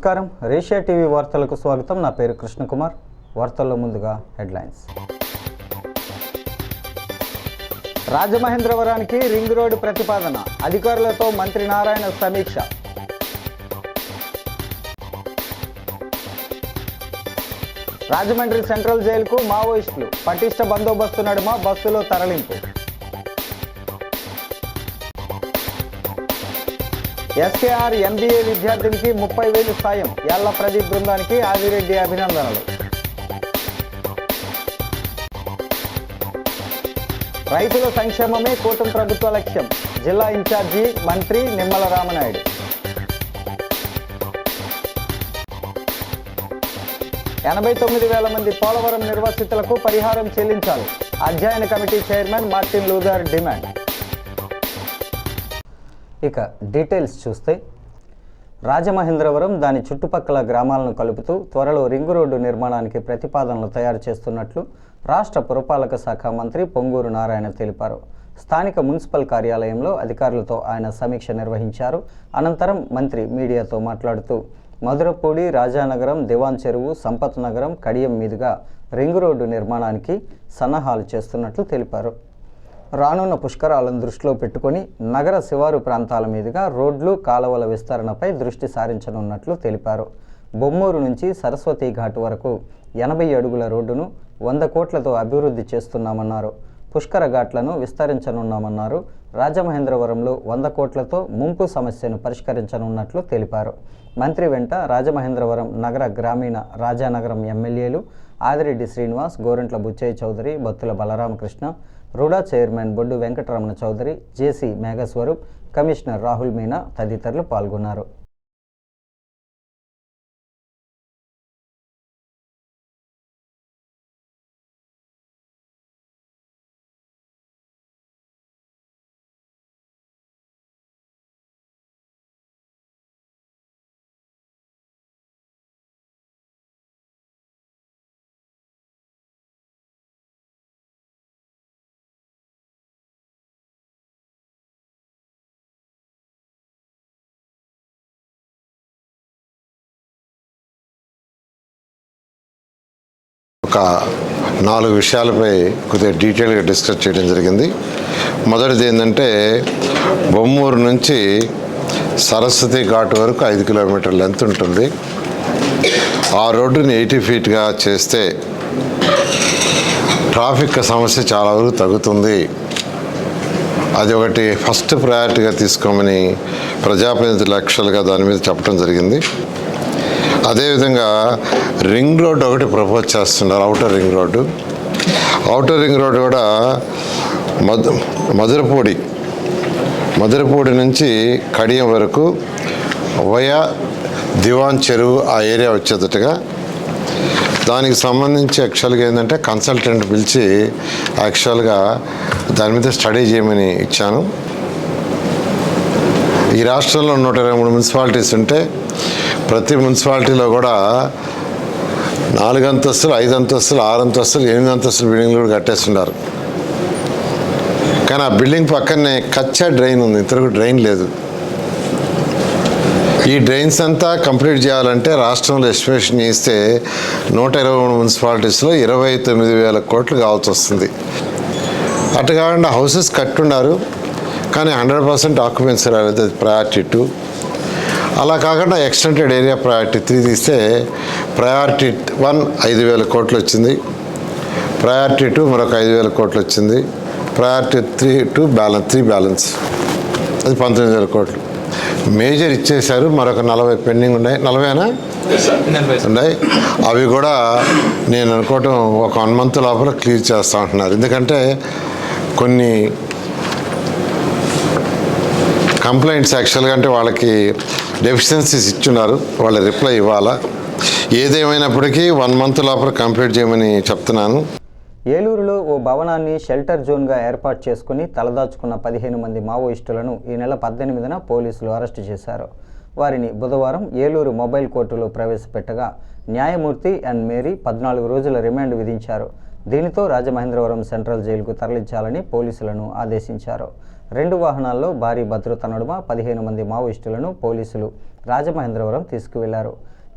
నమస్కారం. రేషియా టీవీ వార్తలకు స్వాగతం. నా పేరు కృష్ణకుమార్. వార్తల్లో ముందుగా హెడ్లైన్స్. రాజమహేంద్రవరానికి రింగ్ రోడ్డు ప్రతిపాదన, అధికారులతో మంత్రి నారాయణ సమీక్ష. రాజమండ్రి సెంట్రల్ జైలుకు మావోయిస్టులు, పటిష్ట బందోబస్తు నడుమ బస్సులో తరలింపు. ఎస్కేఆర్ ఎంబీఏ విద్యార్థినికి 30,000 సాయం, యాళ్ల ప్రదీప్ బృందానికి ఆదిరెడ్డి అభినందనలు. రైతుల సంక్షేమమే కూటమి ప్రభుత్వ లక్ష్యం, జిల్లా ఇన్ఛార్జి మంత్రి నిమ్మల రామనాయుడు. $89,000 మంది పోలవరం నిర్వాసితులకు పరిహారం చెల్లించాలి, అధ్యయన committee chairman Martin Luther demand. ఇక డీటెయిల్స్ చూస్తే, రాజమహేంద్రవరం దాని చుట్టుపక్కల గ్రామాలను కలుపుతూ త్వరలో రింగు రోడ్డు నిర్మాణానికి ప్రతిపాదనలు తయారు చేస్తున్నట్లు రాష్ట్ర పురపాలక శాఖ మంత్రి పొంగూరు నారాయణ తెలిపారు. స్థానిక మున్సిపల్ కార్యాలయంలో అధికారులతో ఆయన సమీక్ష నిర్వహించారు. అనంతరం మంత్రి మీడియాతో మాట్లాడుతూ మధురపూడి, రాజానగరం, దివాన్ చెరువు, సంపత్ నగరం, కడియం మీదుగా రింగు రోడ్డు నిర్మాణానికి సన్నాహాలు చేస్తున్నట్లు తెలిపారు. రానున్న పుష్కరాలను దృష్టిలో పెట్టుకొని నగర శివారు ప్రాంతాల మీదుగా రోడ్లు, కాలువల విస్తరణపై దృష్టి సారించనున్నట్లు తెలిపారు. బొమ్మూరు నుంచి సరస్వతి ఘాట్ వరకు 80 అడుగుల రోడ్డును 100 కోట్లతో అభివృద్ధి చేస్తున్నామన్నారు. పుష్కర ఘాట్లను విస్తరించనున్నామన్నారు. రాజమహేంద్రవరంలో 100 కోట్లతో ముంపు సమస్యను పరిష్కరించనున్నట్లు తెలిపారు. మంత్రి వెంట రాజమహేంద్రవరం నగర గ్రామీణ రాజానగరం ఎమ్మెల్యేలు ఆదిరెడ్డి శ్రీనివాస్, గోరంట్ల బుచ్చయ్య చౌదరి, బత్తుల బలరామకృష్ణ, రుడా చైర్మన్ బొడ్డు వెంకటరమణ చౌదరి, జేసీ మేఘస్వరూప్, కమిషనర్ రాహుల్ మీనా తదితరులు పాల్గొన్నారు. ఒక 4 విషయాలపై కొద్దిగా డీటెయిల్గా డిస్కస్ చేయడం జరిగింది. మొదటిది ఏంటంటే, బొమ్మూరు నుంచి సరస్వతి ఘాట్ వరకు 5 కిలోమీటర్ల లెంత్ ఉంటుంది. ఆ రోడ్డుని 80 ఫీట్గా చేస్తే ట్రాఫిక్ సమస్య చాలా వరకు తగ్గుతుంది. అది ఒకటి ఫస్ట్ ప్రయారిటీగా తీసుకోమని ప్రజాప్రతినిధులు లక్షలుగా దాని మీద చెప్పడం జరిగింది. అదేవిధంగా రింగ్ రోడ్ ఒకటి ప్రపోజ్ చేస్తున్నారు, outer ring road. Outer ring road కూడా మధురపూడి నుంచి కడియం వరకు వయా దివాన్ చెరువు ఆ ఏరియా వచ్చేటట్టుగా, దానికి సంబంధించి యాక్చువల్గా ఏంటంటే కన్సల్టెంట్ పిలిచి యాక్చువల్గా దాని మీద స్టడీ చేయమని ఇచ్చాను. ఈ రాష్ట్రంలో 123 మున్సిపాలిటీస్ ఉంటే ప్రతి మున్సిపాలిటీలో కూడా 4 అంతస్తులు, 5 అంతస్తులు, 6 అంతస్తులు, 8 అంతస్తులు బిల్డింగ్లు కూడా కట్టేస్తున్నారు. కానీ ఆ బిల్డింగ్ పక్కనే కచ్చా డ్రైన్ ఉంది, ఇంతవరకు డ్రైన్ లేదు. ఈ డ్రైన్స్ అంతా కంప్లీట్ చేయాలంటే రాష్ట్రంలో ఎస్టిమేషన్ చేస్తే 123 మున్సిపాలిటీస్లో 29,000 కోట్లు కావాల్సి వస్తుంది. అటు కాకుండా హౌసెస్ కట్టున్నారు కానీ 100% ఆక్యుపెన్సీ రాలేదు, అది ప్రయారిటీ 2. అలా కాకుండా ఎక్స్టెండెడ్ ఏరియా ప్రయారిటీ 3 తీస్తే ప్రయారిటీ 1 5,000 కోట్లు వచ్చింది, ప్రయారిటీ 2 మరొక 5,000 కోట్లు వచ్చింది, ప్రయారిటీ 3 బ్యాలెన్స్ అది 19,000 కోట్లు. మేజర్ ఇచ్చేశారు, మరొక 40 పెండింగ్ ఉన్నాయి. 40 ఉన్నాయి. అవి కూడా నేను అనుకోవటం ఒక 1 మంత్ లోపల క్లియర్ చేస్తూ ఉంటున్నారు. ఎందుకంటే కొన్ని కంప్లైంట్స్ యాక్చువల్గా అంటే వాళ్ళకి డెఫిషియన్సీస్ ఇచ్చున్నారు, వాళ్ళ రిప్లై ఇవ్వాలా. ఏదేమైనప్పటికీ 1 మంత్ లోపల కంప్లీట్ చేయమని చెప్తున్నాను. ఏలూరులో ఓ భవనాన్ని షెల్టర్ జోన్గా ఏర్పాటు చేసుకుని తలదాచుకున్న 15 మంది మావోయిస్టులను ఈ నెల 18న పోలీసులు అరెస్టు చేశారు. వారిని బుధవారం ఏలూరు మొబైల్ కోర్టులో ప్రవేశపెట్టగా న్యాయమూర్తి ఎన్ మేరీ 14 రోజుల రిమాండ్ విధించారు. దీనితో రాజమహేంద్రవరం సెంట్రల్ జైలుకు తరలించాలని పోలీసులను ఆదేశించారు. 2 వాహనాల్లో భారీ భద్రత నడుమ 15 మంది మావోయిస్టులను పోలీసులు రాజమహేంద్రవరం తీసుకువెళ్లారు.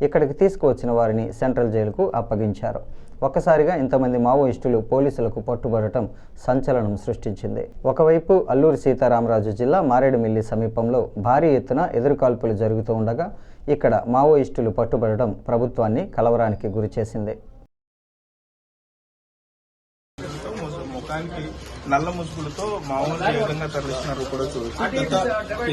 ఇక్కడికి తీసుకువచ్చిన వారిని సెంట్రల్ జైలుకు అప్పగించారు. ఒక్కసారిగా ఇంతమంది మావోయిస్టులు పోలీసులకు పట్టుబడటం సంచలనం సృష్టించింది. ఒకవైపు అల్లూరి సీతారామరాజు జిల్లా మారేడుమిల్లి సమీపంలో భారీ ఎత్తున ఎదురుకాల్పులు జరుగుతూ ఉండగా ఇక్కడ మావోయిస్టులు పట్టుబడడం ప్రభుత్వాన్ని కలవరానికి గురిచేసింది. ముఖానికి నల్ల ముసుగులతో మామూలు ఏ విధంగా తరలిస్తున్నారు కూడా చూడొచ్చు. గత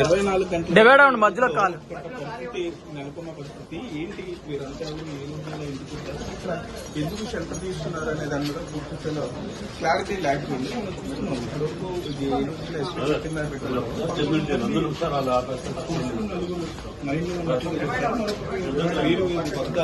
24 గంటల మధ్యలో పరిస్థితి నెలకొన్న పరిస్థితి ఏంటి, వీరంతా ఎందుకు షెల్టర్ తీసుకున్నారు అనే దాని మీద పూర్తిలో క్లారిటీ లేకపోయింది. ఇప్పటివరకు ఇది ఏ రోజుల్లో కింద పెట్టారు వీరు వద్ద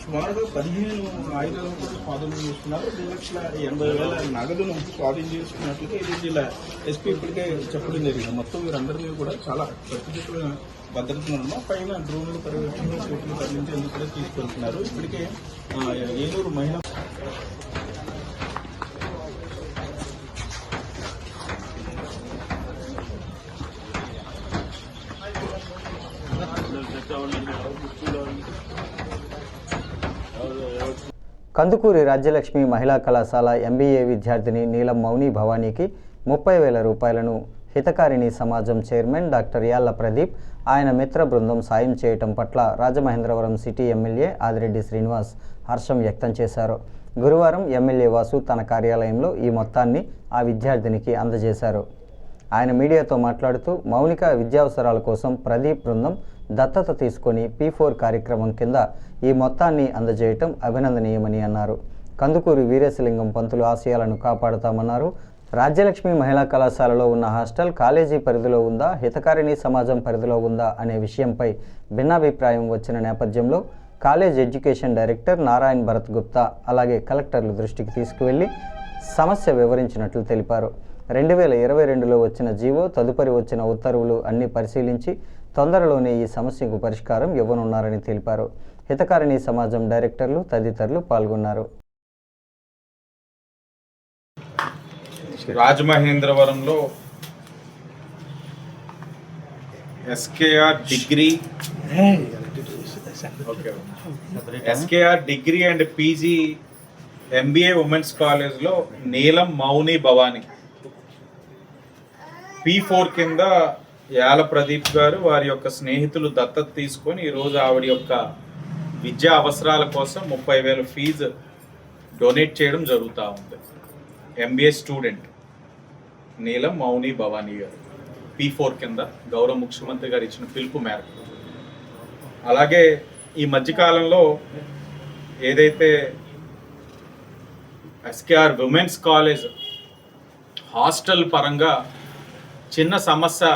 సుమారుగా 15 ఆయుధాలను కూడా స్వాధీనం చేసుకున్నారు. 2,80,000 నగదును స్వాధీనం చేసుకున్నట్లుగా ఇది జిల్లా ఎస్పీ ఇప్పటికే చెప్పడం జరిగింది. మొత్తం వీరందరినీ కూడా చాలా కట్టుదిట్టమైన భద్రతలను పైన డ్రోన్లు పర్యవేక్షణ కోర్టులు తరలించేందుకు కూడా తీసుకెళ్తున్నారు. ఇప్పటికే ఏలూరు మహిళ కందుకూరి రాజ్యలక్ష్మి మహిళా కళాశాల MBA విద్యార్థిని నీలం మౌని భవానీకి 30,000 రూపాయలను హితకారిణి సమాజం చైర్మన్ డాక్టర్ యాళ్ల ప్రదీప్ ఆయన మిత్ర బృందం సాయం చేయటం పట్ల రాజమహేంద్రవరం సిటీ ఎమ్మెల్యే ఆదిరెడ్డి శ్రీనివాస్ హర్షం వ్యక్తం చేశారు. గురువారం ఎమ్మెల్యే వాసు తన కార్యాలయంలో ఈ మొత్తాన్ని ఆ విద్యార్థినికి అందజేశారు. ఆయన మీడియాతో మాట్లాడుతూ మౌనిక విద్యావసరాల కోసం ప్రదీప్ బృందం దత్తత తీసుకొని P4 కార్యక్రమం కింద ఈ మొత్తాన్ని అందజేయటం అభినందనీయమని అన్నారు. కందుకూరి వీరేశలింగం పంతులు ఆశయాలను కాపాడుతామన్నారు. రాజ్యలక్ష్మి మహిళా కళాశాలలో ఉన్న హాస్టల్ కాలేజీ పరిధిలో ఉందా, హితకారిణి సమాజం పరిధిలో ఉందా అనే విషయంపై భిన్నాభిప్రాయం వచ్చిన నేపథ్యంలో college education director Narayan Bharat Gupta అలాగే కలెక్టర్ల దృష్టికి తీసుకువెళ్లి సమస్య వివరించినట్లు తెలిపారు. 2022లో వచ్చిన జీవో, తదుపరి వచ్చిన ఉత్తర్వులు అన్ని పరిశీలించి తొందరలోనే ఈ సమస్యకు పరిష్కారం ఇవ్వనున్నారని తెలిపారు. హితకారిణి సమాజం డైరెక్టర్లు తదితరులు పాల్గొన్నారు. రాజమహేంద్రవరంలో SKR degree and PG MBA women's కాలేజ్లో నీలం మౌని భవాని P4 కింద యాల ప్రదీప్ గారు వారి యొక్క స్నేహితులు దత్తత తీసుకొని ఈరోజు ఆవిడ యొక్క విద్యా అవసరాల కోసం 30,000 ఫీజు డొనేట్ చేయడం జరుగుతూ ఉంది. MBA స్టూడెంట్ నీలం మౌని భవానీ గారు P4 కింద గౌరవ ముఖ్యమంత్రి గారు ఇచ్చిన పిలుపు మేరకు. అలాగే ఈ మధ్యకాలంలో ఏదైతే SKR ఉమెన్స్ కాలేజ్ హాస్టల్ పరంగా చిన్న సమస్య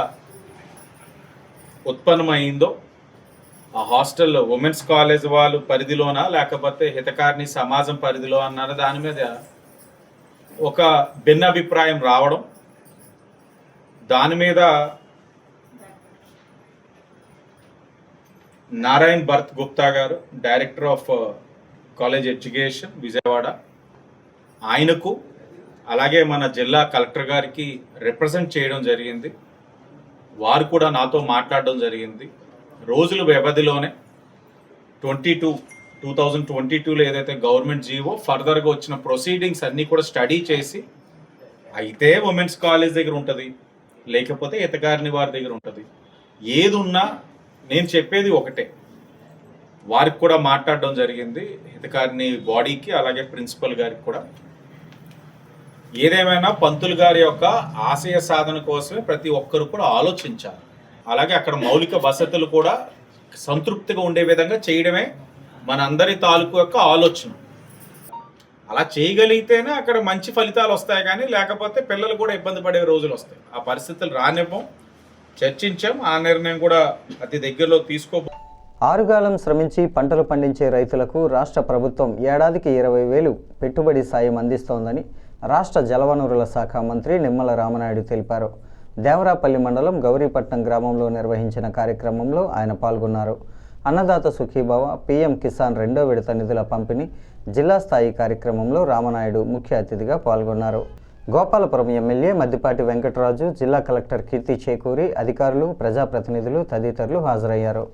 ఉత్పన్నమైందో, ఆ హాస్టల్ ఉమెన్స్ కాలేజ్ వాళ్ళు పరిధిలోనా లేకపోతే హితకారిణి సమాజం పరిధిలో అన్న దాని మీద ఒక భిన్నాభిప్రాయం రావడం, దాని మీద నారాయణ్ భరత్ గుప్తా గారు director of college education Vijayawada ఆయనకు అలాగే మన జిల్లా కలెక్టర్ గారికి రిప్రజెంట్ చేయడం జరిగింది. వారు కూడా నాతో మాట్లాడడం జరిగింది. రోజుల వ్యవధిలోనే 2022లో ఏదైతే గవర్నమెంట్ జీవో ఫర్దర్గా వచ్చిన ప్రొసీడింగ్స్ అన్నీ కూడా స్టడీ చేసి అయితే ఉమెన్స్ కాలేజ్ దగ్గర ఉంటుంది, లేకపోతే హితకారిణి వారి దగ్గర ఉంటుంది, ఏది ఉన్నా నేను చెప్పేది ఒకటే. వారికి కూడా మాట్లాడడం జరిగింది, హితకారిణి బాడీకి అలాగే ప్రిన్సిపల్ గారికి కూడా. ఏదేమైనా పంతులు గారి యొక్క ఆశయ సాధన కోసమే ప్రతి ఒక్కరు కూడా ఆలోచించాలి. అలాగే అక్కడ మౌలిక వసతులు కూడా సంతృప్తిగా ఉండే విధంగా చేయడమే మనందరి తాలూకు యొక్క ఆలోచన. అలా చేయగలిగితేనే అక్కడ మంచి ఫలితాలు వస్తాయి, కానీ లేకపోతే పిల్లలు కూడా ఇబ్బంది పడే రోజులు వస్తాయి. ఆ పరిస్థితులు రానివ్వం, చర్చించాం, ఆ నిర్ణయం కూడా అతి దగ్గరలో తీసుకో. ఆరుగాలం శ్రమించి పంటలు పండించే రైతులకు రాష్ట్ర ప్రభుత్వం ఏడాదికి 20,000 పెట్టుబడి సాయం అందిస్తోందని రాష్ట్ర జలవనరుల శాఖ మంత్రి నిమ్మల రామనాయుడు తెలిపారు. దేవరాపల్లి మండలం గౌరీపట్నం గ్రామంలో నిర్వహించిన కార్యక్రమంలో ఆయన పాల్గొన్నారు. అన్నదాత సుఖీభవ, PM కిసాన్ 2వ విడత నిధుల పంపిణీ జిల్లా స్థాయి కార్యక్రమంలో రామనాయుడు ముఖ్య అతిథిగా పాల్గొన్నారు. గోపాలపురం ఎమ్మెల్యే మద్దిపాటి వెంకటరాజు, జిల్లా కలెక్టర్ కీర్తి చేకూరి, అధికారులు, ప్రజాప్రతినిధులు తదితరులు హాజరయ్యారు.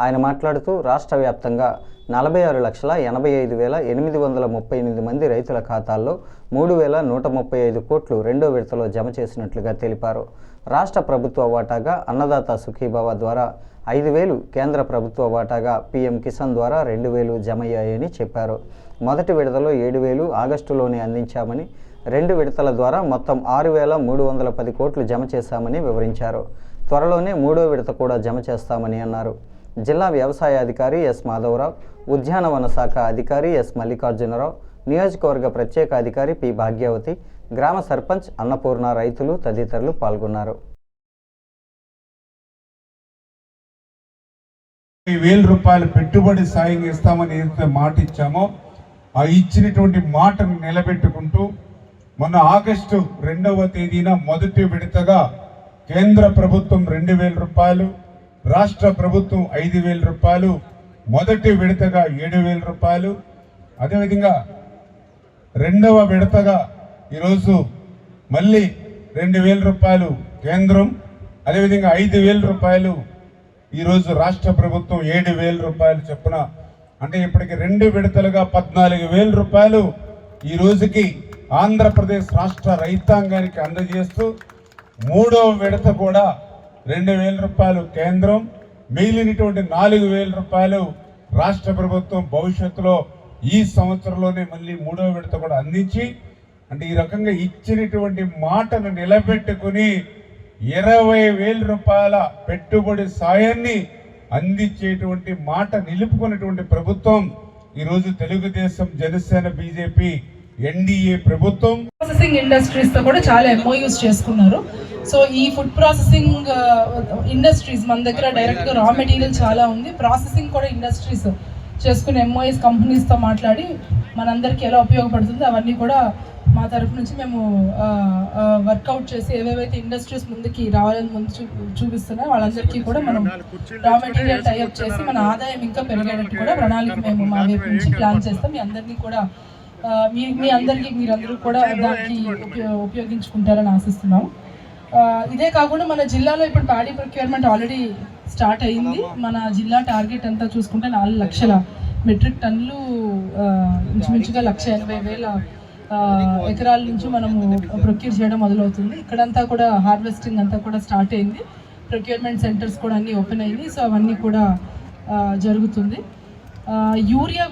ఆయన మాట్లాడుతూ రాష్ట్ర వ్యాప్తంగా 46,85,838 మంది రైతుల ఖాతాల్లో 3,135 కోట్లు రెండో విడతలో జమ చేసినట్లుగా తెలిపారు. రాష్ట్ర ప్రభుత్వ వాటాగా అన్నదాత సుఖీభవ ద్వారా 5,000, కేంద్ర ప్రభుత్వ వాటాగా పీఎం కిసాన్ ద్వారా 2,000 జమయ్యాయని చెప్పారు. మొదటి విడతలో 7,000 ఆగస్టులోనే అందించామని, 2 విడతల ద్వారా మొత్తం 6,310 కోట్లు జమ చేశామని వివరించారు. త్వరలోనే 3వ విడత కూడా జమ చేస్తామని అన్నారు. జిల్లా వ్యవసాయ అధికారి ఎస్ మాధవరావు, ఉద్యానవన శాఖ అధికారి ఎస్ మల్లికార్జునరావు, నియోజకవర్గ ప్రత్యేక అధికారి పి భాగ్యవతి, గ్రామ సర్పంచ్ అన్నపూర్ణ, రైతులు తదితరులు పాల్గొన్నారు. 10,000 రూపాయలు పెట్టుబడి సాయం ఇస్తామని ఏదైతే మాట ఇచ్చామో ఆ ఇచ్చినటువంటి మాటను నిలబెట్టుకుంటూ మొన్న ఆగస్టు 2వ తేదీన మొదటి విడతగా కేంద్ర ప్రభుత్వం 2,000 రూపాయలు, రాష్ట్ర ప్రభుత్వం 5,000 రూపాయలు, మొదటి విడతగా 7,000 రూపాయలు, అదేవిధంగా 2వ విడతగా ఈరోజు మళ్ళీ 2,000 రూపాయలు కేంద్రం, అదేవిధంగా 5,000 రూపాయలు ఈరోజు రాష్ట్ర ప్రభుత్వం 7,000 రూపాయలు చొప్పున, అంటే ఇప్పటికి 2 విడతలుగా 14,000 రూపాయలు ఈ రోజుకి ఆంధ్రప్రదేశ్ రాష్ట్ర రైతాంగానికి అందజేస్తూ 3వ విడత కూడా 2,000 రూపాయలు కేంద్రం, మిగిలినటువంటి 4,000 రూపాయలు రాష్ట్ర ప్రభుత్వం భవిష్యత్తులో ఈ సంవత్సరంలోనే మళ్ళీ 3వ విడత కూడా అందించి, అంటే ఈ రకంగా ఇచ్చినటువంటి మాటను నిలబెట్టుకుని 20,000 రూపాయల పెట్టుబడి సాయాన్ని అందించేటువంటి మాట నిలుపుకున్నటువంటి ప్రభుత్వం ఈరోజు తెలుగుదేశం, జనసేన, బీజేపీ ఎన్డీఏ ప్రభుత్వం. ప్రాసెసింగ్ ఇండస్ట్రీస్ తో కూడా చాలా ఎంఓయూస్ చేసుకున్నారు. సో ఈ ఫుడ్ ప్రాసెసింగ్ ఇండస్ట్రీస్ మన దగ్గర డైరెక్ట్ గా రా మెటీరియల్ చాలా ఉంది. ప్రాసెసింగ్ కూడా ఇండస్ట్రీస్ చేసుకునే ఎంఓఎస్ కంపెనీస్తో మాట్లాడి మనందరికీ ఎలా ఉపయోగపడుతుందో అవన్నీ కూడా మా తరఫు నుంచి మేము వర్కౌట్ చేసి ఏవేవైతే ఇండస్ట్రీస్ ముందుకి రావాలని ముందు చూపిస్తున్నాయో వాళ్ళందరికీ కూడా మనం రా మెటీరియల్ టైఅప్ చేసి మన ఆదాయం ఇంకా పెరిగేటట్టు కూడా ప్రణాళిక మేము మా వైపు నుంచి ప్లాన్ చేస్తాం. మీ అందరినీ కూడా మీరందరూ కూడా దానికి ఉపయోగించుకుంటారని ఆశిస్తున్నాము. ఇదే కాకుండా మన జిల్లాలో ఇప్పుడు ప్యాడీ ప్రొక్యూర్మెంట్ ఆల్రెడీ స్టార్ట్ అయింది. మన జిల్లా టార్గెట్ అంతా చూసుకుంటే 4 లక్షల మెట్రిక్ టన్నులు, ఇంచుమించుగా 180,000 ఎకరాల నుంచి మనము ప్రొక్యూర్ చేయడం మొదలవుతుంది. ఇక్కడంతా కూడా హార్వెస్టింగ్ అంతా కూడా స్టార్ట్ అయింది. ప్రొక్యూర్మెంట్ సెంటర్స్ కూడా అన్నీ ఓపెన్ అయింది. సో అవన్నీ కూడా జరుగుతుంది. యూరియా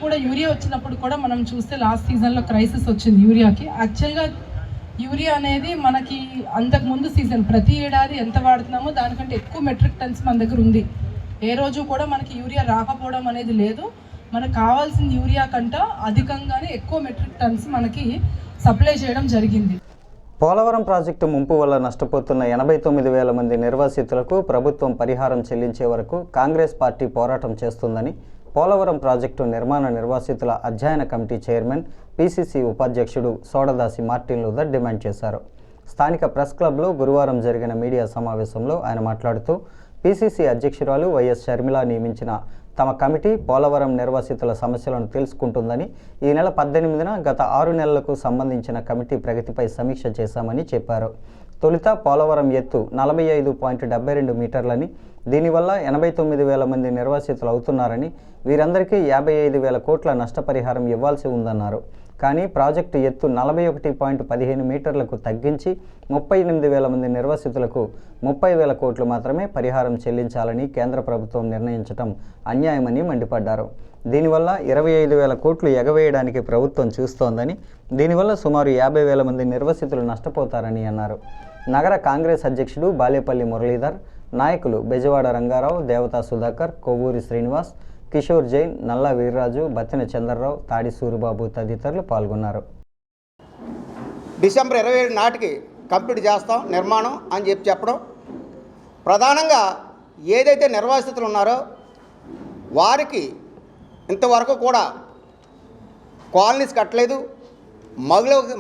వచ్చినప్పుడు కూడా మనం చూస్తే లాస్ట్ సీజన్లో క్రైసిస్ వచ్చింది యూరియాకి. యాక్చువల్గా యూరియా అనేది మనకి అంతకుముందు సీజన్ ప్రతి ఏడాది ఎంత వాడుతున్నామో దానికంటే ఎక్కువ మెట్రిక్ టన్స్ మన దగ్గర ఉంది. ఏ రోజు కూడా మనకి యూరియా రాకపోవడం అనేది లేదు. మనకు కావాల్సిన యూరియా కంటే అధికంగానే ఎక్కువ మెట్రిక్ టన్స్ మనకి సప్లై చేయడం జరిగింది. పోలవరం ప్రాజెక్టు ముంపు వల్ల నష్టపోతున్న 89,000 మంది నిర్వాసితులకు ప్రభుత్వం పరిహారం చెల్లించే వరకు కాంగ్రెస్ పార్టీ పోరాటం చేస్తుందని పోలవరం ప్రాజెక్టు నిర్మాణ నిర్వాసితుల అధ్యయన కమిటీ చైర్మన్, పిసిసి ఉపాధ్యక్షుడు సోడదాసి మార్టిన్ లూథర్ డిమాండ్ చేశారు. స్థానిక ప్రెస్ క్లబ్లో గురువారం జరిగిన మీడియా సమావేశంలో ఆయన మాట్లాడుతూ పిసిసి అధ్యక్షురాలు వైఎస్ షర్మిల నియమించిన తమ కమిటీ పోలవరం నిర్వాసితుల సమస్యలను తెలుసుకుంటుందని, ఈ నెల 18న గత 6 నెలలకు సంబంధించిన కమిటీ ప్రగతిపై సమీక్ష చేశామని చెప్పారు. తొలుత పోలవరం ఎత్తు 45.72 మీటర్లని, దీనివల్ల 89,000 మంది నిర్వాసితులు అవుతున్నారని, వీరందరికీ 55,000 కోట్ల నష్టపరిహారం ఇవ్వాల్సి ఉందన్నారు. కానీ ప్రాజెక్టు ఎత్తు 41.15 మీటర్లకు తగ్గించి 38,000 మంది నిర్వాసితులకు 30,000 కోట్లు మాత్రమే పరిహారం చెల్లించాలని కేంద్ర ప్రభుత్వం నిర్ణయించడం అన్యాయమని మండిపడ్డారు. దీనివల్ల 25,000 కోట్లు ఎగవేయడానికి ప్రభుత్వం చూస్తోందని, దీనివల్ల సుమారు 50,000 మంది నిర్వాసితులు నష్టపోతారని అన్నారు. నగర కాంగ్రెస్ అధ్యక్షుడు బాలేపల్లి మురళీధర్, నాయకులు బెజవాడ రంగారావు, దేవతా సుధాకర్, కొవ్వూరి శ్రీనివాస్, కిషోర్ జైన్, నల్లా వీర్రాజు, బత్తిన చంద్రరావు, తాడి సూరిబాబు తదితరులు పాల్గొన్నారు. డిసెంబర్ 27 నాటికి కంప్లీట్ చేస్తాం నిర్మాణం అని చెప్పడం, ప్రధానంగా ఏదైతే నిర్వాసితులు ఉన్నారో వారికి ఇంతవరకు కూడా కాలనీస్ కట్టలేదు,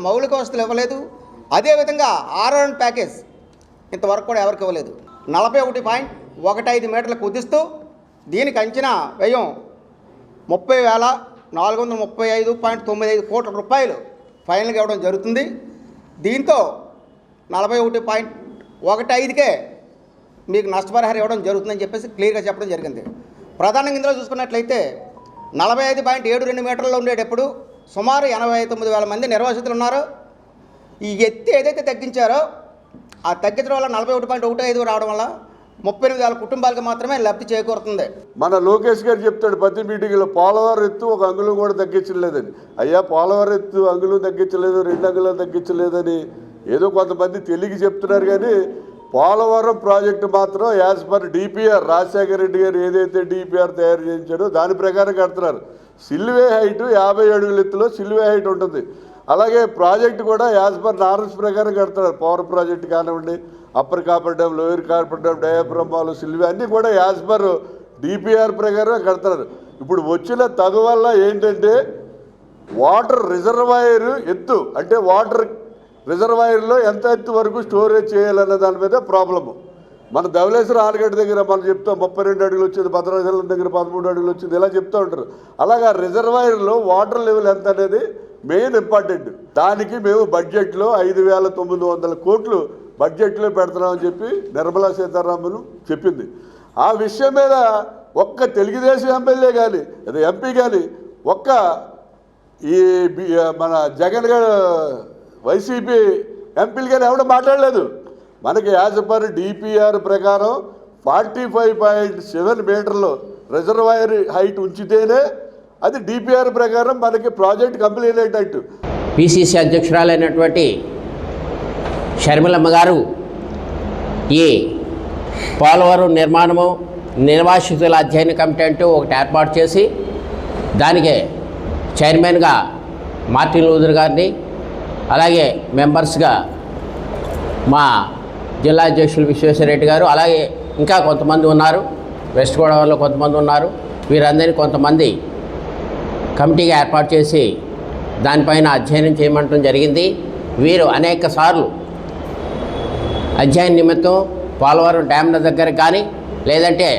మౌలిక వసతులు ఇవ్వలేదు. అదేవిధంగా R1 ప్యాకేజ్ ఇంతవరకు కూడా ఎవరికి ఇవ్వలేదు. 41.15 మీటర్లు కుదిస్తూ దీనికి అంచనా వ్యయం 30,435.95 కోట్ల రూపాయలు ఫైనల్గా ఇవ్వడం జరుగుతుంది. దీంతో 41.15కే మీకు నష్టపరిహారం ఇవ్వడం జరుగుతుందని చెప్పేసి క్లియర్గా చెప్పడం జరిగింది. ప్రధానంగా ఇందులో చూసుకున్నట్లయితే 45.72 మీటర్లలో ఉండేటప్పుడు సుమారు 89,000 మంది నిర్వాసితులు ఉన్నారు. ఈ ఎత్తి ఏదైతే తగ్గించారో ఆ తగ్గించడం వల్ల 41.15 రావడం వల్ల 38,000 కుటుంబాలకు మాత్రమే లబ్ధి చేకూరుతుంది. మన లోకేష్ గారు చెప్తాడు ప్రతి మీటింగ్లో పోలవరం ఎత్తు ఒక అంగుళం కూడా తగ్గించలేదని. అయ్యా పోలవరం ఎత్తు అంగుళం తగ్గించలేదు, 2 అంగుళాలు తగ్గించలేదని ఏదో కొంతమంది తెలియక చెప్తున్నారు. కానీ పోలవరం ప్రాజెక్టు మాత్రం as per DPR Rajasekhara Reddy గారు ఏదైతే డిపిఆర్ తయారు చేయించాడో దాని ప్రకారం కడుతున్నారు. సిల్వే హైట్ 50 అడుగుల ఎత్తులో సిల్వే హైట్ ఉంటుంది. అలాగే ప్రాజెక్టు కూడా యాజ్ పర్ నార్మ్స్ ప్రకారం కడుతున్నారు. పవర్ ప్రాజెక్టు కానివ్వండి, upper coffer dam, lower coffer dam, డయాఫ్రమాలు, సిల్వే అన్నీ కూడా యాజ్ పర్ డిపిఆర్ ప్రకారం కడుతున్నారు. ఇప్పుడు వచ్చిన తగు వల్ల ఏంటంటే వాటర్ రిజర్వాయర్ ఎత్తు, అంటే వాటర్ రిజర్వాయర్లో ఎంత ఎత్తు వరకు స్టోరేజ్ చేయాలన్న దాని మీద ప్రాబ్లము. మన ధవళేశ్వరం ఆనకట్ట దగ్గర మనం చెప్తాం 32 అడుగులు వచ్చింది, భద్రాచలం దగ్గర 13 అడుగులు వచ్చింది, ఇలా చెప్తూ ఉంటారు. అలాగా రిజర్వాయర్లో వాటర్ లెవెల్ ఎంత అనేది మెయిన్ ఇంపార్టెంట్. దానికి మేము బడ్జెట్లో 5,900 కోట్లు బడ్జెట్లో పెడుతున్నామని చెప్పి నిర్మలా సీతారామన్ చెప్పింది. ఆ విషయం మీద ఒక్క తెలుగుదేశం ఎమ్మెల్యే కానీ అదే ఎంపీ కానీ ఒక్క ఈ మన జగన్ గారు వైసీపీ ఎంపీలు కానీ ఎవడో మాట్లాడలేదు. మనకి యాజ్ పర్ డిపిఆర్ ప్రకారం 45.7 మీటర్లు రిజర్వాయర్ హైట్ ఉంచితేనే అది డిపిఆర్ ప్రకారం మనకి ప్రాజెక్ట్ కంప్లీట్ అయ్యేటట్టు. పిసిసి అధ్యక్షురాలైనటువంటి షర్మిలమ్మ గారు ఈ పోలవరం నిర్మాణము నిర్వాసితుల అధ్యయన కమిటీ అంటూ ఒకటి ఏర్పాటు చేసి దానికి చైర్మన్గా మార్టిన్ లూథర్ గారిని, అలాగే మెంబర్స్గా మా జిల్లా అధ్యక్షులు విశ్వేశ్వరరెడ్డి గారు, అలాగే ఇంకా కొంతమంది ఉన్నారు, వెస్ట్ గోదావరిలో కొంతమంది ఉన్నారు, వీరందరినీ కొంతమంది కమిటీగా ఏర్పాటు చేసి దానిపైన అధ్యయనం చేయమంటం జరిగింది. వీరు అనేక సార్లు అధ్యయన నిమిత్తం పోలవరం డ్యామ్ల దగ్గర కానీ లేదంటే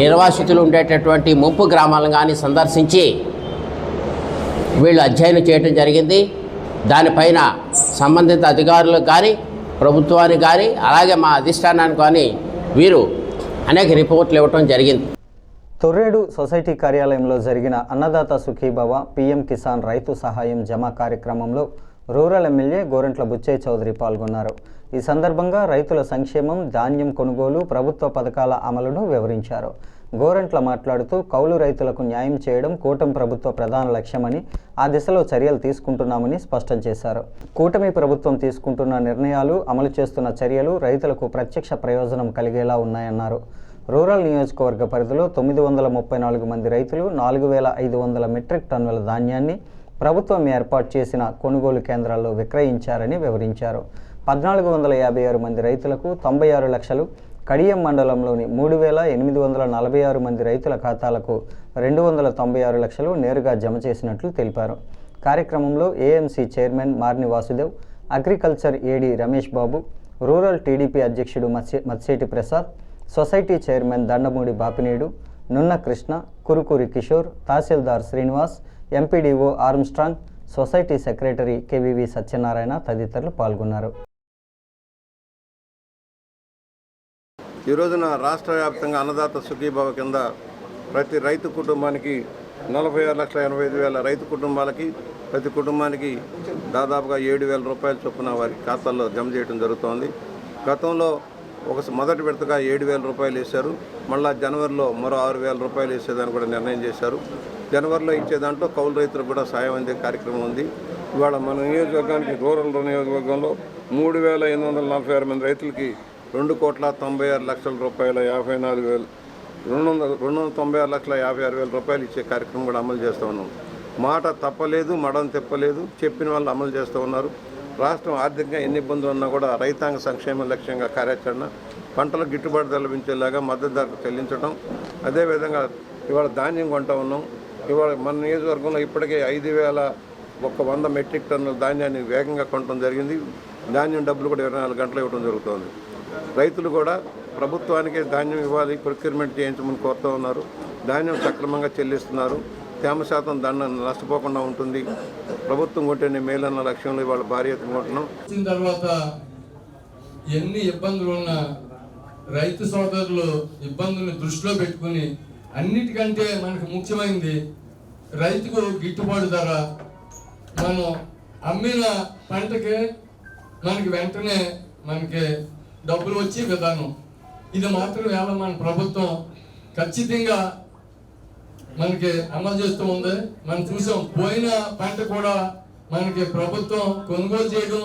నిర్వాసితులు ఉండేటటువంటి ముంపు గ్రామాలను కానీ సందర్శించి వీళ్ళు అధ్యయనం చేయడం జరిగింది. దానిపైన సంబంధిత అధికారులకు కానీ ప్రభుత్వానికి కానీ అలాగే మా అధిష్టానానికి కానీ వీరు అనేక రిపోర్ట్లు ఇవ్వటం జరిగింది. తొర్రేడు సొసైటీ కార్యాలయంలో జరిగిన అన్నదాత సుఖీభవ పీఎం కిసాన్ రైతు సహాయం జమ కార్యక్రమంలో రూరల్ ఎమ్మెల్యే గోరంట్ల బుచ్చయ్య చౌదరి పాల్గొన్నారు. ఈ సందర్భంగా రైతుల సంక్షేమం, ధాన్యం కొనుగోలు, ప్రభుత్వ పథకాల అమలును వివరించారు. గోరంట్ల మాట్లాడుతూ కౌలు రైతులకు న్యాయం చేయడం కూటమి ప్రభుత్వ ప్రధాన లక్ష్యమని, ఆ దిశలో చర్యలు తీసుకుంటున్నామని స్పష్టం చేశారు. కూటమి ప్రభుత్వం తీసుకుంటున్న నిర్ణయాలు, అమలు చేస్తున్న చర్యలు రైతులకు ప్రత్యక్ష ప్రయోజనం కలిగేలా ఉన్నాయన్నారు. రూరల్ నియోజకవర్గ పరిధిలో 934 మంది రైతులు 4,500 మెట్రిక్ టన్నుల ధాన్యాన్ని ప్రభుత్వం ఏర్పాటు చేసిన కొనుగోలు కేంద్రాల్లో విక్రయించారని వివరించారు. 1,456 మంది రైతులకు 96 లక్షలు, కడియం మండలంలోని 3,846 మంది రైతుల ఖాతాలకు 296 లక్షలు నేరుగా జమ చేసినట్లు తెలిపారు. కార్యక్రమంలో AMC chairman Marni Vasudev, agriculture AD Ramesh Babu, rural TDP అధ్యక్షుడు Matseti Prasad, society chairman Dandamudi Bapinedu, Nunna Krishna, Kurukuri Kishore, tahsildar Srinivas, MPDO Armstrong, society secretary KVV Satyanarayana తదితరులు పాల్గొన్నారు. ఈ రోజున రాష్ట్ర వ్యాప్తంగా అన్నదాత సుఖీభవ కింద ప్రతి రైతు కుటుంబానికి 46,85,000 రైతు కుటుంబాలకి ప్రతి కుటుంబానికి దాదాపుగా 7,000 రూపాయల చొప్పున వారి ఖాతాల్లో జమ చేయడం జరుగుతోంది. గతంలో మొదటి విడతగా 7,000 రూపాయలు వేశారు. మళ్ళీ జనవరిలో మరో 6,000 రూపాయలు వేసేదాన్ని కూడా నిర్ణయం చేశారు. జనవరిలో ఇచ్చే దాంట్లో కౌలు రైతులకు కూడా సాయం అందే కార్యక్రమం ఉంది. ఇవాళ మన నియోజకవర్గానికి రూరల్ నియోజకవర్గంలో 3,846 మంది రైతులకి 2,96,00,000 రూపాయల 296,56,000 రూపాయలు ఇచ్చే కార్యక్రమం కూడా అమలు చేస్తూ ఉన్నాం. మాట తప్పలేదు, మడం తిప్పలేదు, చెప్పిన వాళ్ళు అమలు చేస్తూ ఉన్నారు. రాష్ట్రం ఆర్థికంగా ఎన్ని ఇబ్బందులు ఉన్నా కూడా రైతాంగ సంక్షేమ లక్ష్యంగా కార్యాచరణ, పంటలకు గిట్టుబాటు ధరలు పెంచేలాగా మద్దతు ధర చెల్లించడం, అదేవిధంగా ఇవాళ ధాన్యం కొంటూ ఉన్నాం. ఇవాళ మన నియోజకవర్గంలో ఇప్పటికే 5,100 మెట్రిక్ టన్నుల ధాన్యాన్ని వేగంగా కొనడం జరిగింది. ధాన్యం డబ్బులు కూడా 24 గంటలు ఇవ్వడం జరుగుతోంది. రైతులు కూడా ప్రభుత్వానికి ధాన్యం ఇవ్వాలి, ప్రొక్యూర్మెంట్ చేయించమని కోరుతూ ఉన్నారు. ధాన్యం సక్రమంగా చెల్లిస్తున్నారు. తేమ శాతం దండ నష్టపోకుండా ఉంటుంది. ప్రభుత్వం కొంటేనే మేలన్న లక్ష్యంలో ఇవాళ భారీ ఎత్తున కొంటున్నాం. వచ్చిన తర్వాత ఎన్ని ఇబ్బందులు ఉన్నా రైతు సోదరులు ఇబ్బందులను దృష్టిలో పెట్టుకుని అన్నిటికంటే మనకు ముఖ్యమైనది రైతుకు గిట్టుబాటు ధర. మనం అమ్మిన పంటకి మనకి వెంటనే డబ్బులు వచ్చే విధానం ఇది మాత్రం వేళ మన ప్రభుత్వం ఖచ్చితంగా మనకి అమలు చేస్తూ ఉంది. మనం చూసాం పోయిన పంట కూడా మనకి ప్రభుత్వం కొనుగోలు చేయడం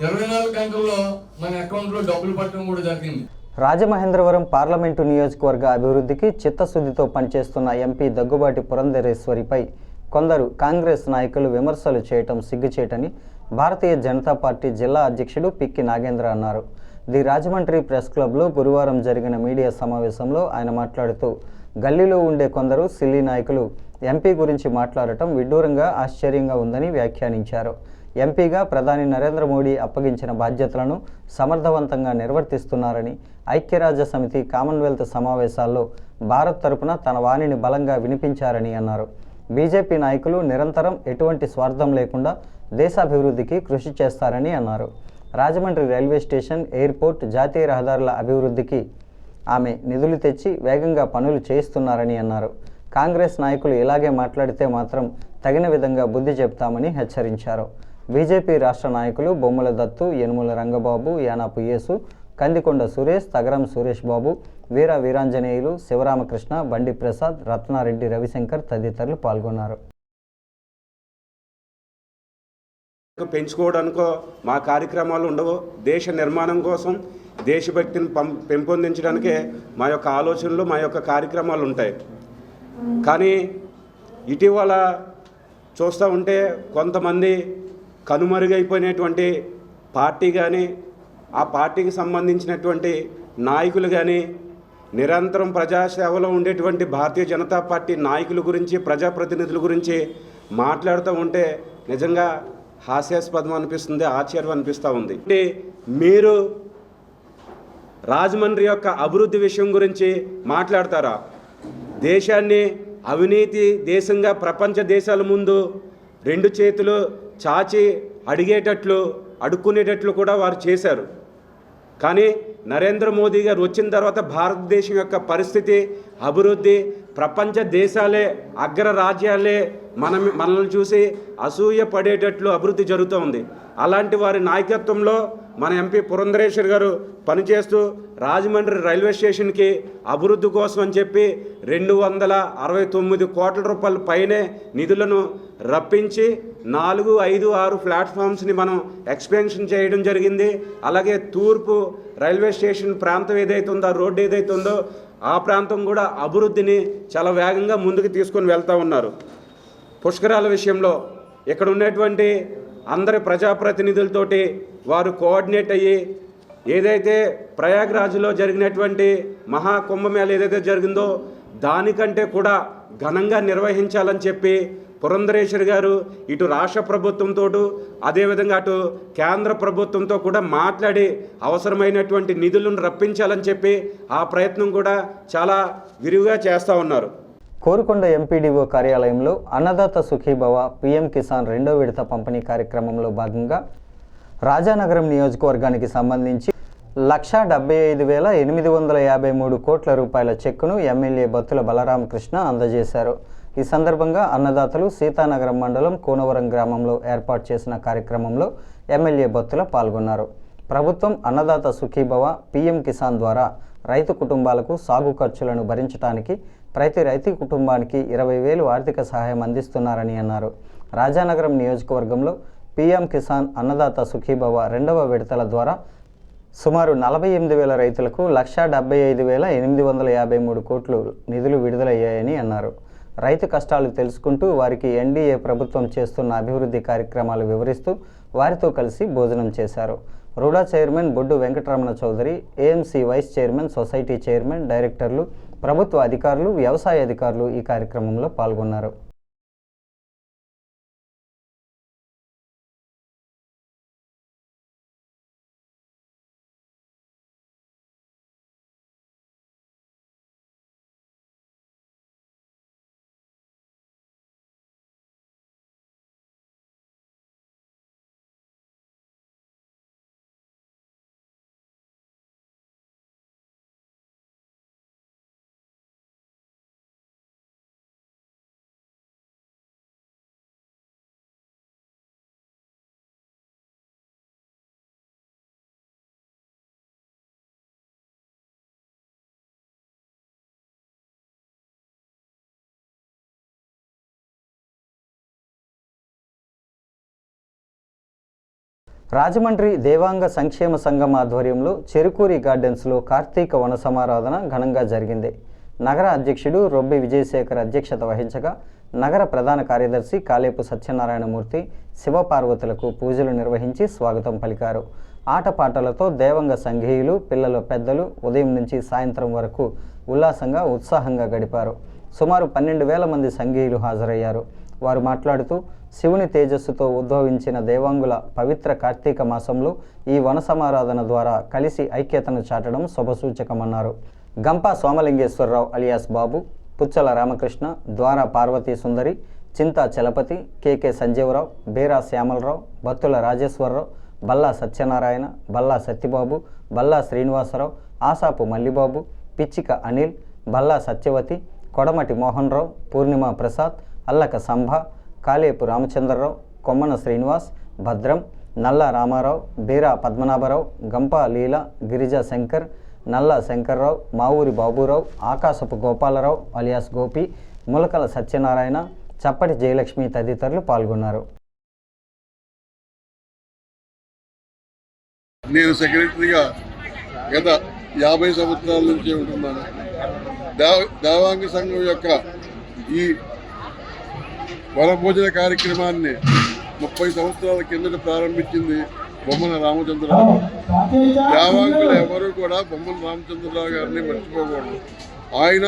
24 గంటల్లో మన అకౌంట్లో డబ్బులు పట్టడం కూడా జరిగింది. రాజమహేంద్రవరం పార్లమెంటు నియోజకవర్గ అభివృద్ధికి చిత్తశుద్ధితో పనిచేస్తున్న ఎంపీ దగ్గుబాటి పురంధరేశ్వరిపై కొందరు కాంగ్రెస్ నాయకులు విమర్శలు చేయటం సిగ్గుచేటని భారతీయ జనతా పార్టీ జిల్లా అధ్యక్షుడు పిక్కి నాగేంద్ర అన్నారు. ది రాజమండ్రి ప్రెస్ క్లబ్లో గురువారం జరిగిన మీడియా సమావేశంలో ఆయన మాట్లాడుతూ గల్లీలో ఉండే కొందరు సిల్లీ నాయకులు ఎంపీ గురించి మాట్లాడటం విడ్డూరంగా ఆశ్చర్యంగా ఉందని వ్యాఖ్యానించారు. ఎంపీగా ప్రధాని నరేంద్ర మోడీ అప్పగించిన బాధ్యతలను సమర్థవంతంగా నిర్వర్తిస్తున్నారని, ఐక్యరాజ్య సమితి కామన్వెల్త్ సమావేశాల్లో భారత్ తరపున తన వాణిని బలంగా వినిపించారని అన్నారు. బీజేపీ నాయకులు నిరంతరం ఎటువంటి స్వార్థం లేకుండా దేశాభివృద్ధికి కృషి చేస్తారని అన్నారు. రాజమండ్రి రైల్వే స్టేషన్, ఎయిర్పోర్ట్, జాతీయ రహదారుల అభివృద్ధికి ఆమె నిధులు తెచ్చి వేగంగా పనులు చేయిస్తున్నారని అన్నారు. కాంగ్రెస్ నాయకులు ఇలాగే మాట్లాడితే మాత్రం తగిన విధంగా బుద్ధి చెప్తామని హెచ్చరించారు. బీజేపీ రాష్ట్ర నాయకులు బొమ్మల దత్తు, యనుమల రంగబాబు, యానాపు యేసు, కందికొండ సురేష్, తగరం సురేష్ బాబు, వీర వీరాంజనేయులు, శివరామకృష్ణ, బండి ప్రసాద్, రత్నారెడ్డి రవిశంకర్ తదితరులు పాల్గొన్నారు. పెంచుకోవడానికో మా కార్యక్రమాలు ఉండవు. దేశ నిర్మాణం కోసం, దేశభక్తిని పెంపొందించడానికే మా యొక్క ఆలోచనలు, మా యొక్క కార్యక్రమాలు ఉంటాయి. కానీ ఇటీవల చూస్తూ ఉంటే కొంతమంది కనుమరుగైపోయినటువంటి పార్టీ కానీ, ఆ పార్టీకి సంబంధించినటువంటి నాయకులు కానీ, నిరంతరం ప్రజాసేవలో ఉండేటువంటి భారతీయ జనతా పార్టీ నాయకుల గురించి, ప్రజాప్రతినిధుల గురించి మాట్లాడుతూ ఉంటే నిజంగా హాస్యాస్పదం అనిపిస్తుంది, ఆశ్చర్యం అనిపిస్తూ ఉంది. మీరు రాజమండ్రి యొక్క అభివృద్ధి విషయం గురించి మాట్లాడతారా? దేశాన్ని అవినీతి దేశంగా ప్రపంచ దేశాల ముందు 2 చేతులు చాచి అడుక్కునేటట్లు కూడా వారు చేశారు. కానీ నరేంద్ర మోదీ గారు వచ్చిన తర్వాత భారతదేశం యొక్క పరిస్థితి, అభివృద్ధి, ప్రపంచ దేశాలే, అగ్ర రాజ్యాలే మనల్ని చూసి అసూయ పడేటట్లు అభివృద్ధి జరుగుతూ ఉంది. అలాంటి వారి నాయకత్వంలో మన ఎంపీ పురంధరేశ్వర్ గారు పనిచేస్తూ రాజమండ్రి రైల్వే స్టేషన్కి అభివృద్ధి కోసం అని చెప్పి 269 కోట్ల రూపాయల పైనే నిధులను రప్పించి 4, 5, 6 ప్లాట్ఫామ్స్ని మనం ఎక్స్పెన్షన్ చేయడం జరిగింది. అలాగే తూర్పు రైల్వే స్టేషన్ ప్రాంతం ఏదైతే ఉందో, రోడ్డు ఏదైతే ఉందో ఆ ప్రాంతం కూడా అభివృద్ధిని చాలా వేగంగా ముందుకు తీసుకొని వెళ్తూ ఉన్నారు. పుష్కరాల విషయంలో ఇక్కడ ఉన్నటువంటి అందరి ప్రజాప్రతినిధులతోటి వారు కోఆర్డినేట్ అయ్యి ఏదైతే ప్రయాగ్రాజ్లో జరిగినటువంటి మహాకుంభమేళ ఏదైతే జరిగిందో దానికంటే కూడా ఘనంగా నిర్వహించాలని చెప్పి పురంధరేశ్వరి గారు ఇటు రాష్ట్ర ప్రభుత్వంతో, అదేవిధంగా అటు కేంద్ర ప్రభుత్వంతో కూడా మాట్లాడి అవసరమైనటువంటి నిధులను రప్పించాలని చెప్పి ఆ ప్రయత్నం కూడా చాలా విరివిగా చేస్తూ ఉన్నారు. కోరుకొండ ఎంపీడీఓ కార్యాలయంలో అన్నదాత సుఖీభవ పీఎం కిసాన్ 2వ విడత పంపిణీ కార్యక్రమంలో భాగంగా రాజానగరం నియోజకవర్గానికి సంబంధించి 1,75,853 కోట్ల రూపాయల చెక్కును ఎమ్మెల్యే బత్తుల బలరామకృష్ణ అందజేశారు. ఈ సందర్భంగా అన్నదాతలు సీతానగరం మండలం కూనవరం గ్రామంలో ఏర్పాటు చేసిన కార్యక్రమంలో ఎమ్మెల్యే బత్తుల పాల్గొన్నారు. ప్రభుత్వం అన్నదాత సుఖీభవ పీఎం కిసాన్ ద్వారా రైతు కుటుంబాలకు సాగు ఖర్చులను భరించడానికి ప్రతి రైతు కుటుంబానికి 20,000 ఆర్థిక సహాయం అందిస్తున్నారని అన్నారు. రాజానగరం నియోజకవర్గంలో పీఎం కిసాన్ అన్నదాత సుఖీభవ 2వ విడతల ద్వారా సుమారు 48,000 రైతులకు 1,75,853 కోట్లు నిధులు విడుదలయ్యాయని అన్నారు. రైతు కష్టాలు తెలుసుకుంటూ వారికి ఎన్డీఏ ప్రభుత్వం చేస్తున్న అభివృద్ధి కార్యక్రమాలు వివరిస్తూ వారితో కలిసి భోజనం చేశారు. RUDA chairman Boddu Venkataramana Chowdary, AMC vice chairman, society chairman, డైరెక్టర్లు, ప్రభుత్వ అధికారులు, వ్యవసాయ అధికారులు ఈ కార్యక్రమంలో పాల్గొన్నారు. రాజమండ్రి దేవాంగ సంక్షేమ సంఘం ఆధ్వర్యంలో చెరుకూరి గార్డెన్స్లో కార్తీక వన సమారాధన ఘనంగా జరిగింది. నగర అధ్యక్షుడు రొబ్బి విజయశేఖర్ అధ్యక్షత వహించగా నగర ప్రధాన కార్యదర్శి కాలేపు సత్యనారాయణమూర్తి శివపార్వతులకు పూజలు నిర్వహించి స్వాగతం పలికారు. ఆటపాటలతో దేవంగ సంఘీయులు, పిల్లలు, పెద్దలు ఉదయం నుంచి సాయంత్రం వరకు ఉల్లాసంగా ఉత్సాహంగా గడిపారు. సుమారు 12,000 మంది సంఘీయులు హాజరయ్యారు. వారు మాట్లాడుతూ శివుని తేజస్సుతో ఉద్భవించిన దేవాంగుల పవిత్ర కార్తీక మాసంలో ఈ వన సమారాధన ద్వారా కలిసి ఐక్యతను చాటడం శుభసూచకమన్నారు. గంపా సోమలింగేశ్వరరావు అలియాస్ బాబు, పుచ్చల రామకృష్ణ, ద్వార పార్వతీ సుందరి, చింతా చలపతి, కేకే సంజీవరావు, బేరా శ్యామలరావు, బత్తుల రాజేశ్వరరావు, బల్లా సత్యనారాయణ, బల్లా సత్యబాబు, బల్లా శ్రీనివాసరావు, ఆసాపు మల్లిబాబు, పిచ్చిక అనిల్, బల్లా సత్యవతి, కొడమటి మోహన్ రావు, పూర్ణిమ ప్రసాద్, అల్లక సంభ, కాలేపు రామచంద్రరావు, కొమ్మన శ్రీనివాస్, భద్రం, నల్లా రామారావు, బీరా పద్మనాభరావు, గంపా లీల, గిరిజా శంకర్, నల్లా శంకర్రావు, మావూరి బాబురావు, ఆకాశపు గోపాలరావు అలియాస్ గోపి, ములకల సత్యనారాయణ, చప్పటి జయలక్ష్మి తదితరులు పాల్గొన్నారు. నేను సెక్రటరీగా గత 50 సంవత్సరాల నుంచి ఉంటున్నాను. దేవాంగ సంఘం యొక్క ఈ వనభోజన కార్యక్రమాన్ని 30 సంవత్సరాల కిందట ప్రారంభించింది బొమ్మల రామచంద్రరావు. దేవాంగులు ఎవరు కూడా బొమ్మల రామచంద్రరావు గారిని మర్చిపోకూడదు. ఆయన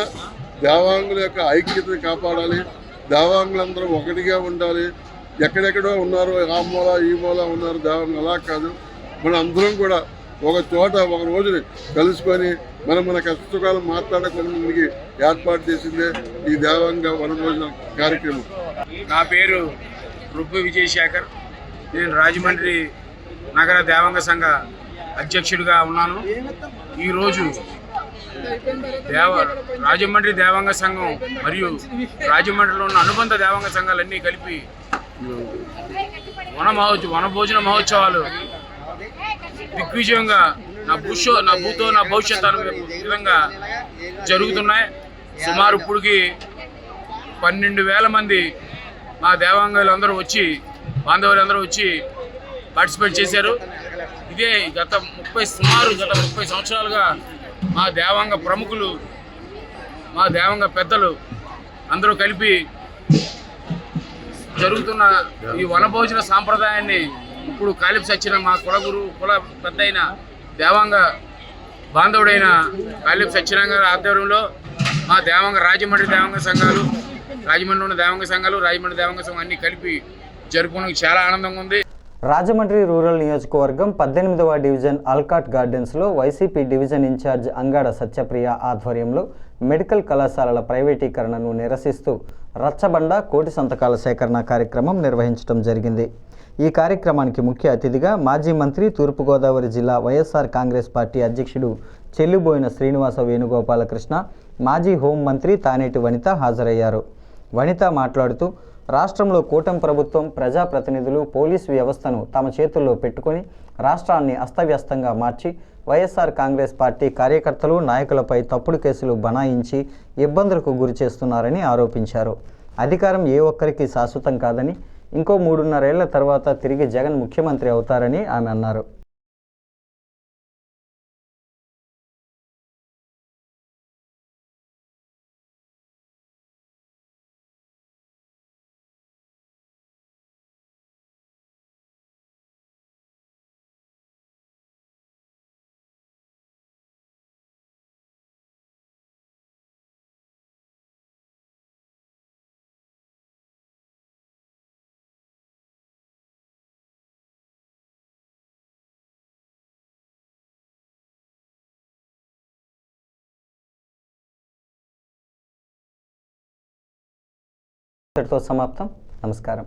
దేవాంగుల యొక్క ఐక్యతను కాపాడాలి, దేవాంగులందరూ ఒకటిగా ఉండాలి. ఎక్కడెక్కడో ఉన్నారు, ఆ మూల ఈ మూల ఉన్నారు దేవాంగులు, అలా కాదు. మన అందరం కూడా ఒక చోట ఒక రోజుని కలుసుకొని మన కష్టకాలం మాట్లాడడానికి ఏర్పాటు చేసిందే ఈ దేవాంగ వనభోజన కార్యక్రమం. నా పేరు రొబ్బి విజయశేఖర్. నేను రాజమండ్రి నగర దేవాంగ సంఘ అధ్యక్షుడిగా ఉన్నాను. ఈరోజు రాజమండ్రి దేవాంగ సంఘం మరియు రాజమండ్రిలో ఉన్న అనుబంధ దేవాంగ సంఘాలన్నీ కలిపి వనభోజన మహోత్సవాలు దిగ్విజయంగా నా భవిష్యత్ అనే విధంగా జరుగుతున్నాయి. సుమారు ఇప్పటికి 12,000 మంది మా దేవాంగులందరూ వచ్చి, బాంధవులందరూ వచ్చి పార్టిసిపేట్ చేశారు. ఇదే గత 30 సంవత్సరాలుగా మా దేవాంగ ప్రముఖులు, మా దేవాంగ పెద్దలు అందరూ కలిపి జరుగుతున్న ఈ వనభోజన సాంప్రదాయాన్ని ఇప్పుడు కాలిపి సచ్చిన మా కుల పెద్ద అయిన దేవాంగ బాంధవుడైన కాలిపి సత్యనారాయణ గారి ఆధ్వర్యంలో మా రాజమండ్రి దేవాంగ సంఘాలు, రాజమండ్రి ఉన్న దేవాంగ సంఘాలు, రాజమండ్రి దేవాంగ సంఘం అన్ని కలిపి జరుపుకోవడానికి చాలా ఆనందంగా ఉంది. రాజమండ్రి రూరల్ నియోజకవర్గం 18వ డివిజన్ ఆల్కాట్ గార్డెన్స్లో YCP division incharge Angada Satyapriya ఆధ్వర్యంలో మెడికల్ కళాశాలల ప్రైవేటీకరణను నిరసిస్తూ రచ్చబండ కోటి సంతకాల సేకరణ కార్యక్రమం నిర్వహించడం జరిగింది. ఈ కార్యక్రమానికి ముఖ్య అతిథిగా మాజీ మంత్రి, తూర్పుగోదావరి జిల్లా వైఎస్ఆర్ కాంగ్రెస్ పార్టీ అధ్యక్షుడు చెల్లుబోయిన శ్రీనివాస వేణుగోపాలకృష్ణ, మాజీ హోంమంత్రి తానేటి వనిత హాజరయ్యారు. వనిత మాట్లాడుతూ రాష్ట్రంలో కూటమి ప్రభుత్వం ప్రజాప్రతినిధులు పోలీసు వ్యవస్థను తమ చేతుల్లో పెట్టుకుని రాష్ట్రాన్ని అస్తవ్యస్తంగా మార్చి వైఎస్ఆర్ కాంగ్రెస్ పార్టీ కార్యకర్తలు, నాయకులపై తప్పుడు కేసులు బనాయించి ఇబ్బందులకు గురి చేస్తున్నారని ఆరోపించారు. అధికారం ఏ ఒక్కరికి శాశ్వతం కాదని, ఇంకో 3.5 ఏళ్ల తర్వాత తిరిగి జగన్ ముఖ్యమంత్రి అవుతారని ఆమె అన్నారు. సమాప్తం. నమస్కారం.